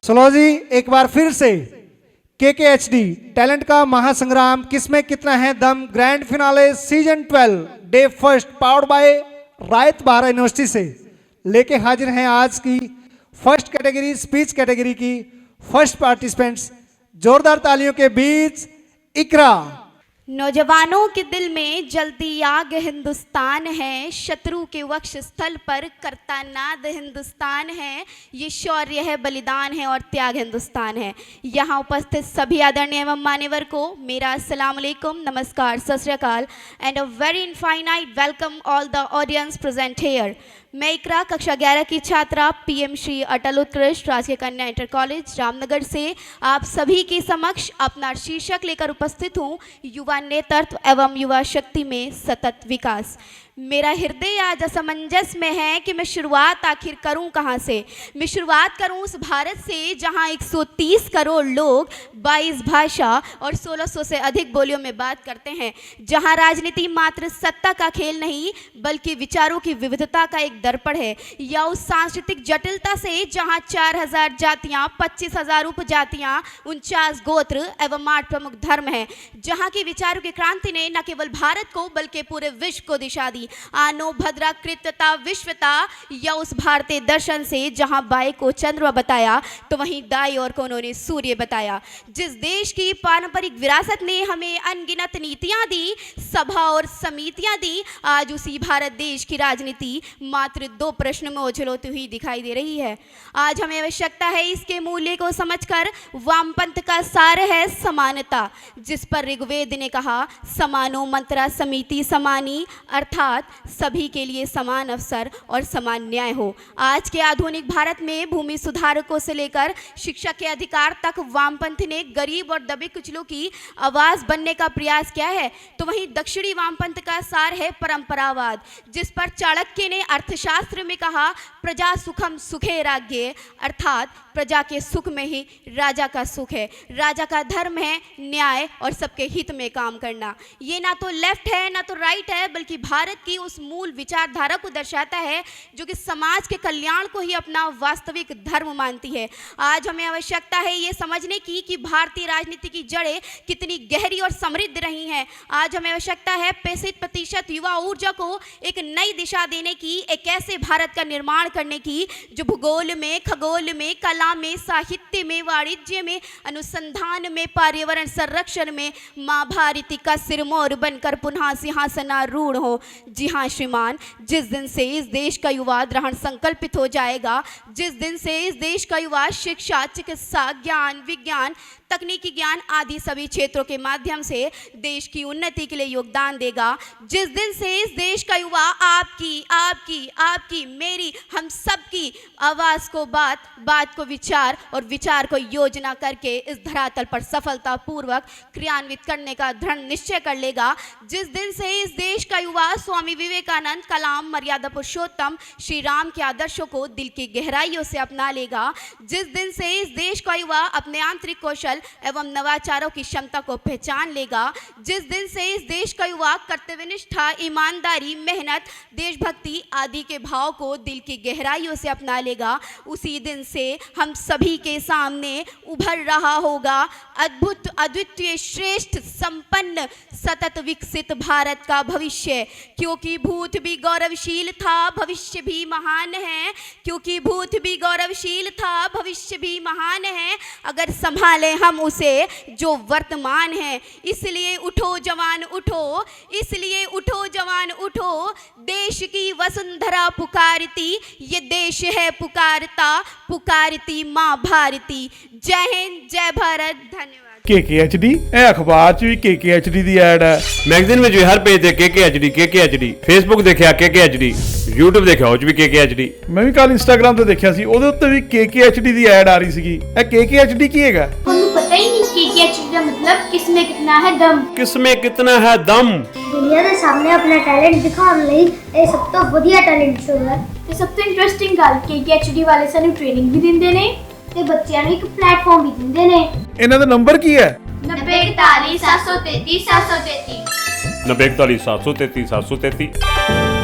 चलो जी, एक बार फिर से KKHD टैलेंट का महासंग्राम किसमें कितना है दम grand finale season 12 day first powered by Rayat Bahra University से लेके हाजिर हैं आज की फर्स्ट कैटेगरी स्पीच कैटेगरी की फर्स्ट पार्टिसिपेंट्स। जोरदार तालियों के बीच इकरा। नौजवानों के दिल में जलती आग हिंदुस्तान है, शत्रु के वक्ष स्थल पर करता नाद हिंदुस्तान है, ये शौर्य है, बलिदान है और त्याग हिंदुस्तान है। यहाँ उपस्थित सभी आदरणीय एवं मान्यवर को मेरा अस्सलाम वालेकुम, नमस्कार, सत श्री अकाल and a very infinite welcome all the audience present here. मैं इकरा कक्षा 11 की छात्रा PM श्री अटल उत्कृष्ट राजकीय कन्या इंटर कॉलेज रामनगर से आप सभी के समक्ष अपना शीर्षक लेकर उपस्थित हूँ, युवा नेतृत्व एवं युवा शक्ति में सतत विकास। मेरा हृदय आज असमंजस में है कि मैं शुरुआत आखिर करूं कहां से। मैं शुरुआत करूं उस भारत से जहां 130 करोड़ लोग 22 भाषा और 1600 से अधिक बोलियों में बात करते हैं, जहां राजनीति मात्र सत्ता का खेल नहीं बल्कि विचारों की विविधता का एक दर्पण है, या उस सांस्कृतिक जटिलता से जहां 4000 जातियां, 25,000 उपजातियां, 49 गोत्र एवं 8 प्रमुख धर्म हैं, जहां की विचारों की क्रांति ने न केवल भारत को बल्कि पूरे विश्व को दिशा दी। आनो भद्रा कृतता विश्वता, या उस भारतीय दर्शन से जहां बाएं को चंद्रमा बताया तो वहीं दाई और को उन्होंने सूर्य बताया। जिस देश की पारंपरिक विरासत ने हमें अनगिनत नीतियां दी, सभा और समितियां दी, आज उसी भारत देश की राजनीति मात्र 2 प्रश्न में उछलती हुई दिखाई दे रही है। आज हमें आवश्यकता है इसके मूल्य को समझकर। वामपंथ का सार है समानता, जिस पर ऋग्वेद ने कहा समानो मंत्रा समिति समानी, अर्थात सभी के लिए समान अवसर और समान न्याय हो। आज के आधुनिक भारत में भूमि सुधारकों से लेकर शिक्षा के अधिकार तक वामपंथ ने गरीब और दबे कुचलों की आवाज बनने का प्रयास किया है, तो वहीं दक्षिणी वामपंथ का सार है परंपरावाद, जिस पर चाणक्य ने अर्थशास्त्र में कहा प्रजा सुखम सुखे राज्ञे, अर्थात प्रजा के सुख में ही राजा का सुख है। राजा का धर्म है न्याय और सबके हित में काम करना। ये ना तो लेफ्ट है ना तो राइट है, बल्कि भारत की उस मूल विचारधारा को दर्शाता है जो कि समाज के कल्याण को ही अपना वास्तविक धर्म मानती है। आज हमें आवश्यकता है ये समझने की कि भारतीय राजनीति की जड़ें कितनी गहरी और समृद्ध रही हैं। आज हमें आवश्यकता है 65% युवा ऊर्जा को एक नई दिशा देने की, एक ऐसे भारत का निर्माण करने की जो भूगोल में, खगोल में, कला में, साहित्य में, वाणिज्य में, अनुसंधान में, पर्यावरण संरक्षण में मां भारती का सिरमौर बनकर पुनः सिंहासनारूढ़ हो। जी हाँ श्रीमान, जिस दिन से इस देश का युवा दृढ़ संकल्पित हो जाएगा, जिस दिन से इस देश का युवा शिक्षा, चिकित्सा, ज्ञान, विज्ञान, तकनीकी ज्ञान आदि सभी क्षेत्रों के माध्यम से देश की उन्नति के लिए योगदान देगा, जिस दिन से इस देश का युवा आपकी आपकी आपकी मेरी हम सब की आवाज़ को बात को विचार और विचार को योजना करके इस धरातल पर सफलतापूर्वक क्रियान्वित करने का दृढ़ निश्चय कर लेगा, जिस दिन से इस देश का युवा स्वामी विवेकानंद, कलाम, मर्यादा पुरुषोत्तम श्री राम के आदर्शों को दिल की गहराइयों से अपना लेगा, जिस दिन से इस देश का युवा अपने आंतरिक कौशल एवं नवाचारों की क्षमता को पहचान लेगा, जिस दिन से इस देश का युवा कर्तव्यनिष्ठा, ईमानदारी, मेहनत, देशभक्ति आदि के भाव को दिल की गहराइयों से अपना लेगा, उसी दिन से हम सभी के सामने उभर रहा होगा अद्भुत, अद्वितीय, श्रेष्ठ, संपन्न, सतत विकसित भारत का भविष्य। क्योंकि भूत भी गौरवशील था, भविष्य भी महान है। क्योंकि भूत भी गौरवशील था, भविष्य भी महान है, अगर संभाले हम उसे जो वर्तमान है। इसलिए उठो जवान उठो, इसलिए उठो जवान उठो, देश की वसुंधरा पुकारती, ये देश है पुकारता, पुकारती माँ भारती। जय हिंद, जय भारत, धन्यवाद। KKHD ਇਹ ਅਖਬਾਰ 'ਚ ਵੀ KKHD ਦੀ ਐਡ ਹੈ, ਮੈਗਜ਼ੀਨ ਵਿੱਚ ਵੀ ਹਰ ਪੇਜ ਤੇ KKHD, ਫੇਸਬੁੱਕ ਦੇਖਿਆ KKHD, YouTube ਦੇਖਿਆ ਉਹ 'ਚ ਵੀ KKHD। ਮੈਂ ਵੀ ਕੱਲ ਇੰਸਟਾਗ੍ਰਾਮ ਤੇ ਦੇਖਿਆ ਸੀ, ਉਹਦੇ ਉੱਤੇ ਵੀ KKHD ਦੀ ਐਡ ਆ ਰਹੀ ਸੀਗੀ। ਇਹ KKHD ਕੀ ਹੈਗਾ? ਤੁਹਾਨੂੰ ਪਤਾ ਹੀ ਨਹੀਂ KKHD ਦਾ मतलब किसमें कितना है दम। किसमें कितना है दम। ਦੁਨੀਆ ਦੇ ਸਾਹਮਣੇ ਆਪਣਾ ਟੈਲੈਂਟ ਦਿਖਾਉਣ ਲਈ ਇਹ ਸਭ ਤੋਂ ਵਧੀਆ ਟੈਲੈਂਟ ਸ਼ੋਅ ਹੈ। ਤੇ ਸਭ ਤੋਂ ਇੰਟਰਸਟਿੰਗ ਗੱਲ KKHD ਵਾਲੇ ਸਾਨੂੰ ਟ੍ਰੇਨਿੰਗ ਵੀ ਦਿੰਦੇ ਨੇ ਤੇ ਬੱਚਿਆਂ ਨੂੰ ਇੱਕ ਪਲੇਟਫਾਰਮ ਵੀ ਦਿੰਦੇ ਨੇ। ਇਹਨਾਂ ਦਾ ਨੰਬਰ ਕੀ ਹੈ? 9041 733 733 9041 733 733।